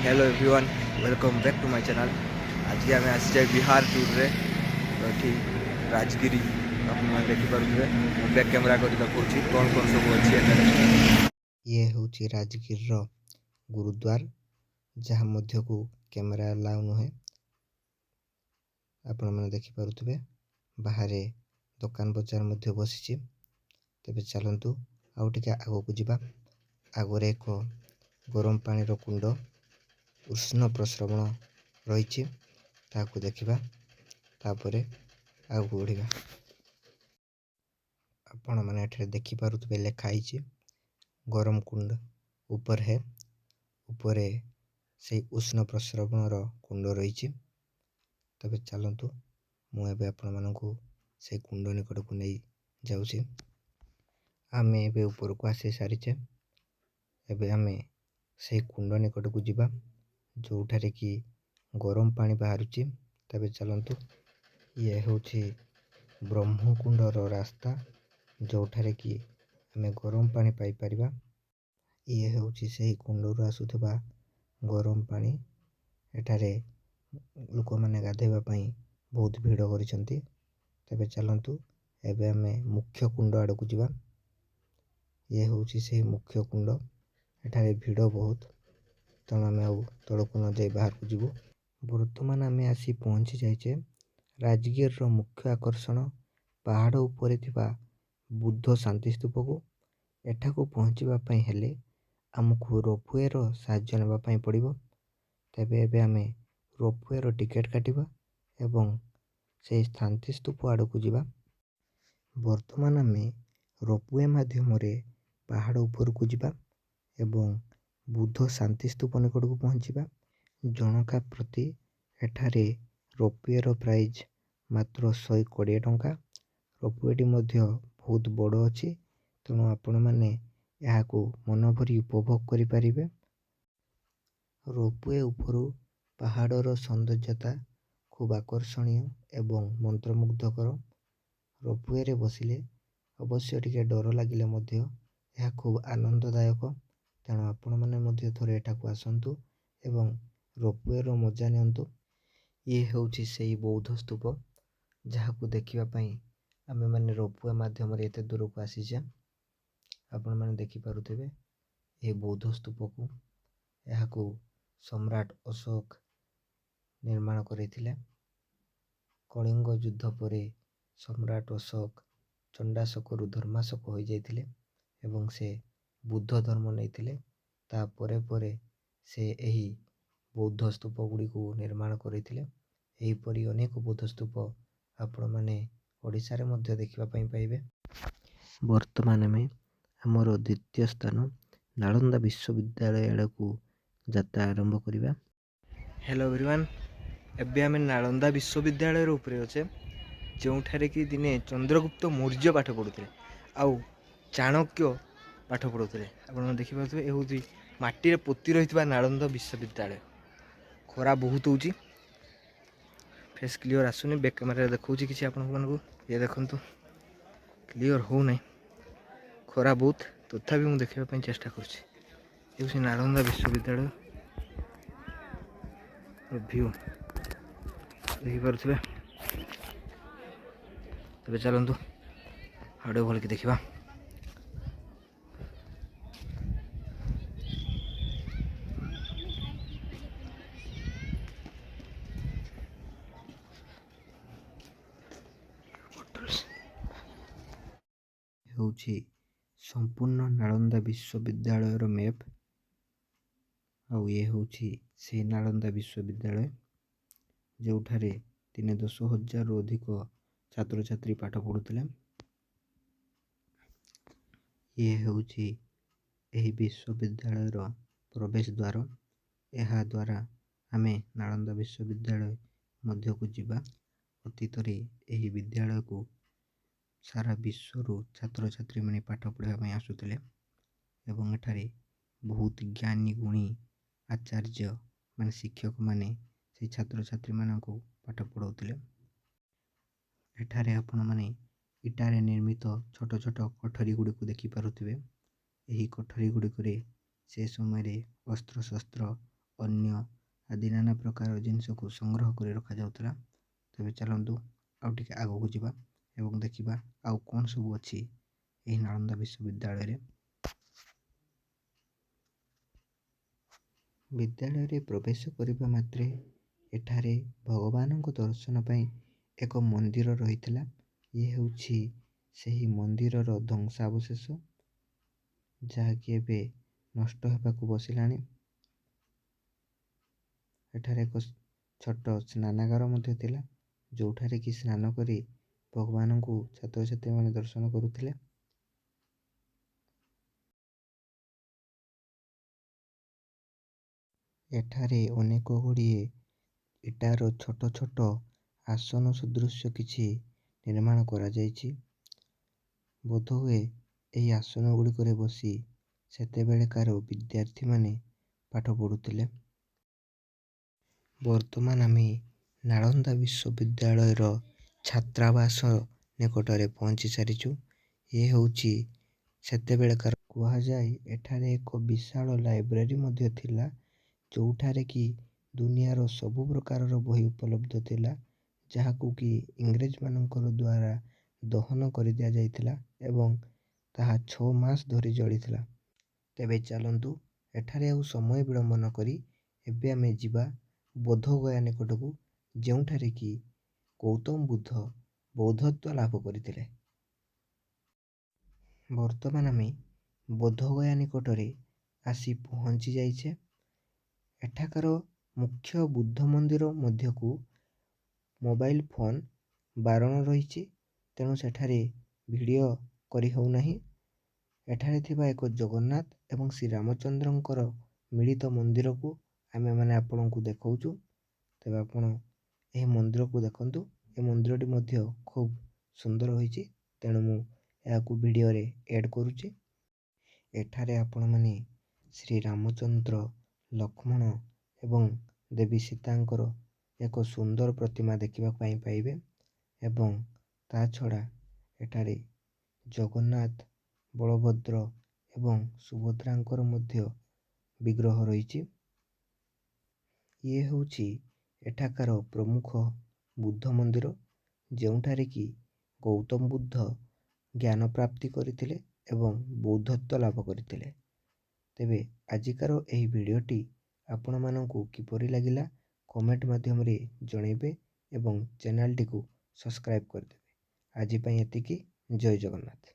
Hello everyone, welcome back to my channel. आज के आम आसी जाए बिहार टूर रे तो ये राजगिरी आपने देखिपे बैक कैमेरा कर देखा कौन कौन सब अच्छी। ये हूँ राजगिर गुरुद्वार जहाँ मध्य को कैमेरा अलाउ नुहे। आपण मैंने देखिपे बाहर दुकान बजार मध्य बसी। तेज चलतु आउ टे आग को जावा। आगे एक गरम पानी कुंड उष्ण प्रस्रवण रही देखा तापर आग को बढ़ा। आपण मैंने देखिपे लिखाई गरम कुंड ऊपर है ऊपर से उष्ण प्रस्रवण कुंड रही। तबे चलतु मुझे आपण मानू से कुंड निकट को नहीं जाऊँगी। आम ए ऊपर को आसी सारीचे। एबे आमे से कुंड निकट को जीवा जोठारे कि गरम पानी बाहरुची। तबे चलतु ये हूँ ब्रह्मकुंडर रास्ता जोठारे कि आमे गरम पानी पाई परिबा। ये हूँ से कुंडर आसुवा गरम पानी। एठारे लोक मैंने गाधेवा बहुत भीड़ करिसेंती। तबे चलतु एबे आमे मुख्य कुंड आड़ को जीवा। ये हूँ से मुख्य कुंड। एठारे भीड़ बहुत तेणु आम तलक न जाई बाहर को जीवु। बर्तमान आम आसी पहुँची जाइए राजगिर मुख्य आकर्षण पहाड़ उपरे थिबा बुद्ध शांति स्तूप को। एठाकू पहुँचवाई हेले आमको रोपवे साहाय्य नापी पड़ो। तेबे एबे आमे रोपवे टिकेट काटिबा एवं से शांति स्तूप आड़ को जीवा। बर्तमान आम रोपवे माध्यम पहाड़ उपर को जीवा एवं बुद्ध शांति स्तूप निकट को पहुँचवा। जनका प्रति एठारे रोपवे प्राइज मात्र 120 टंका। रोपवेटी बहुत बड़ अच्छी तेणु आपण मैंने यहाँ मन भरी उपभोग करें। रोपवे उपरू पहाड़र सौंदर्यता खूब आकर्षणीय एवं मंत्रमुग्धकर। रोपवे बसिले अवश्य टिके डर लगिले यह खूब आनंददायक। तेणु आपण मैंने थे एठाक आसतु एवं रोपवे मजा नियंतु। ये हूँ से बौद्ध स्तूप जहाँ को देखापी आम मैंने रोपवे मध्यम एत दूर को आसीचे। आपण मैंने देखिपे ये बौद्ध स्तूप को यहाँ सम्राट अशोक निर्माण करते। कलिंग युद्ध पर सम्राट अशोक चंडाशोक धर्माशोक हो जाते एवं से बुद्ध धर्म नहीं तापर परे से यही बौद्ध स्तूप गुड़ी को निर्माण करते। यहीपरि अनेक बौद्ध स्तूप आपण मैंने ओडिशा रे मध्य देखापी पाइबे। वर्तमान में आमर द्वितीय स्थान नालंदा विश्वविद्यालय आड़ को यात्रा आरंभ करवा। हेलो एवरीवन, एबे आम नालंदा विश्वविद्यालय उपरे अच्छे जो कि दिने चंद्रगुप्त मौर्य पाठ पढ़ुते आउ चाणक्य पाठ पढ़ुते। आप देखिपे ये माटी पोती रही नालंदा विश्वविद्यालय। खरा बहुत होची, फेस क्लियर आसुनी। बैक कैमेरा देखा कि आपको ये देखु क्लियर हो ना। खरा बहुत तथापि मुझे देखापी चेष्टा कर नालंदा विश्वविद्यालय व्यू देखिपे। तेज चलतु आड़े भल कि देखा। हूँ संपूर्ण नालंदा विश्वविद्यालय मैप। आउ ये हूँ से नालंदा विश्वविद्यालय जो दिन 10,000 अधिक छात्र छात्री पाठ पढ़ुते। ये हूँ विश्वविद्यालय प्रवेश द्वार। यह द्वारा आमे नालंदा विश्वविद्यालय मध्य को जीवा। अतीत यही विद्यालय को सारा विश्व छात्र छात्री मैंने पाठ पढ़ाई आसुले एवं एठारे बहुत ज्ञानी गुणी आचार्य मान शिक्षक माने से छात्र छात्री मान को पाठ पढ़ाते। एठारे आपण माने इटारे निर्मित छोट छोट कोठरी गुड़ी को देखिपे। यही कोठरी गुड़िक से समय अस्त्र शस्त्र ଅନ୍ୟ ଆଦି ନାନା ପ୍ରକାର ଜିନିଷକୁ ସଂଗ୍ରହ କରି ରଖାଯାଉଥିଲା। ତେବେ ଚାଲନ୍ତୁ ଆଉ ଟିକେ ଆଗକୁ ଯିବା ଏବଂ ଦେଖିବା ଆଉ କ'ଣ ସବୁ ଅଛି ଏହି ନାଳନ୍ଦା ବିଶ୍ୱବିଦ୍ୟାଳୟରେ। ବିଦ୍ୟାଳୟରେ ପ୍ରବେଶ କରିବା ମାତ୍ରେ ଏଠାରେ ଭଗବାନଙ୍କ ଦର୍ଶନ ପାଇଁ ଏକ ମନ୍ଦିର ରହିଥିଲା। ଇଏ ହେଉଛି ସେହି ମନ୍ଦିରର ଧ୍ୱଂସାବଶେଷ, ଯାହାକି ଏବେ ନଷ୍ଟ ହେବାକୁ ବସିଲାଣି। ଏଠାରେ ଏକ ଛୋଟ ସ୍ନାନାଗାର ମଧ୍ୟ ଥିଲା, ଯେଉଁଠାରେ କି ସ୍ନାନ କରି ଭଗବାନଙ୍କୁ ଛାତ୍ରଛାତ୍ରୀମାନେ ଦର୍ଶନ କରୁଥିଲେ। ଏଠାରେ ଅନେକ ଗୁଡ଼ିଏ ଇଟାର ଛୋଟ ଛୋଟ ଆସନ ସଦୃଶ୍ୟ କିଛି ନିର୍ମାଣ କରାଯାଇଛି। ବୋଧହୁଏ ଏହି ଆସନ ଗୁଡ଼ିକରେ ବସି ସେତେବେଳେକାର ବିଦ୍ୟାର୍ଥୀମାନେ ପାଠ ପଢ଼ୁଥିଲେ। ବର୍ତ୍ତମାନ ଆମେ ନାଳନ୍ଦା ବିଶ୍ୱବିଦ୍ୟାଳୟର ଛାତ୍ରାବାସ ନିକଟରେ ପହଞ୍ଚି ସାରିଛୁ। ଏ ହେଉଛି ସେତେବେଳେକାର। କୁହାଯାଏ ଏଠାରେ ଏକ ବିଶାଳ ଲାଇବ୍ରେରୀ ମଧ୍ୟ ଥିଲା, ଯେଉଁଠାରେ କି ଦୁନିଆର ସବୁ ପ୍ରକାରର ବହି ଉପଲବ୍ଧ ଥିଲା, ଯାହାକୁ କି ଇଂରେଜମାନଙ୍କର ଦ୍ୱାରା ଦହନ କରିଦିଆଯାଇଥିଲା ଏବଂ ତାହା 6 ମାସ ଧରି ଜଳିଥିଲା। ତେବେ ଚାଲନ୍ତୁ ଏଠାରେ ଆଉ ସମୟ ବିଳମ୍ବ ନ କରି ଏବେ ଆମେ ଯିବା ବୋଧଗୟା ନିକଟକୁ, ଯେଉଁଠାରେ କି ଗୌତମ ବୁଦ୍ଧ ବୌଦ୍ଧତ୍ୱ ଲାଭ କରିଥିଲେ। ବର୍ତ୍ତମାନ ଆମେ ବୋଧଗୟା ନିକଟରେ ଆସି ପହଞ୍ଚି ଯାଇଛେ। ଏଠାକାର ମୁଖ୍ୟ ବୁଦ୍ଧ ମନ୍ଦିର ମଧ୍ୟକୁ ମୋବାଇଲ ଫୋନ୍ ବାରଣ ରହିଛି, ତେଣୁ ସେଠାରେ ଭିଡ଼ିଓ କରି ହେଉନାହିଁ। ଏଠାରେ ଥିବା ଏକ ଜଗନ୍ନାଥ ଏବଂ ଶ୍ରୀରାମଚନ୍ଦ୍ରଙ୍କର ମିଳିତ ମନ୍ଦିରକୁ ଆମେମାନେ ଆପଣଙ୍କୁ ଦେଖାଉଛୁ। ତେବେ ଆପଣ ଏହି ମନ୍ଦିରକୁ ଦେଖନ୍ତୁ। ଏ ମନ୍ଦିରଟି ମଧ୍ୟ ଖୁବ୍ ସୁନ୍ଦର ହୋଇଛି, ତେଣୁ ମୁଁ ଏହାକୁ ଭିଡ଼ିଓରେ ଏଡ୍ କରୁଛି। ଏଠାରେ ଆପଣମାନେ ଶ୍ରୀରାମଚନ୍ଦ୍ର, ଲକ୍ଷ୍ମଣ ଏବଂ ଦେବୀ ସୀତାଙ୍କର ଏକ ସୁନ୍ଦର ପ୍ରତିମା ଦେଖିବା ପାଇଁ ପାଇବେ ଏବଂ ତା ଛଡ଼ା ଏଠାରେ ଜଗନ୍ନାଥ, ବଳଭଦ୍ର ଏବଂ ସୁଭଦ୍ରାଙ୍କର ମଧ୍ୟ ବିଗ୍ରହ ରହିଛି। ଇଏ ହେଉଛି ଏଠାକାର ପ୍ରମୁଖ ବୁଦ୍ଧ ମନ୍ଦିର, ଯେଉଁଠାରେ କି ଗୌତମ ବୁଦ୍ଧ ଜ୍ଞାନ ପ୍ରାପ୍ତି କରିଥିଲେ ଏବଂ ବୌଦ୍ଧତ୍ୱ ଲାଭ କରିଥିଲେ। ତେବେ ଆଜିକାର ଏହି ଭିଡ଼ିଓଟି ଆପଣମାନଙ୍କୁ କିପରି ଲାଗିଲା କମେଣ୍ଟ ମାଧ୍ୟମରେ ଜଣାଇବେ ଏବଂ ଚ୍ୟାନେଲଟିକୁ ସବସ୍କ୍ରାଇବ୍ କରିଦେବେ। ଆଜି ପାଇଁ ଏତିକି। ଜୟ ଜଗନ୍ନାଥ।